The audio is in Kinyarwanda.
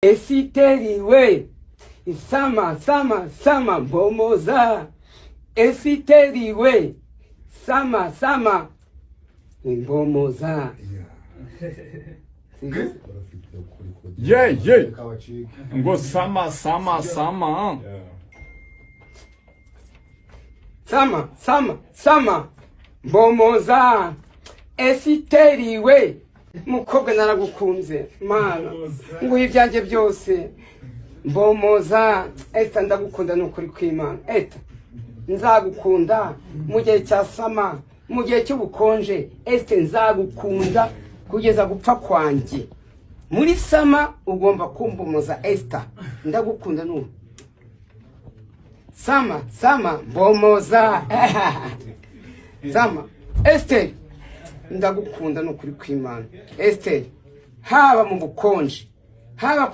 Esiteri we sama mbomoza. Esiteri we sama mbomoza. Ye ngo sama mbomoza. Esiteri we mukobwa naragukunze mana ngo ibyanjye byose mbomoza. Eta ndagukunda nukuri kw'Imana. Eta nzagukunda mu gihe cya sama, mu gihe cy'ubukonje. Este nzagukunda kugeza gupfa kwanjye. Muri sama ugomba kumbomoza. Esta ndagukunda nuko sama mbomoza. Sama Esther ndagukunda nukuri kw'Imana. Esther haba mu bukonje haba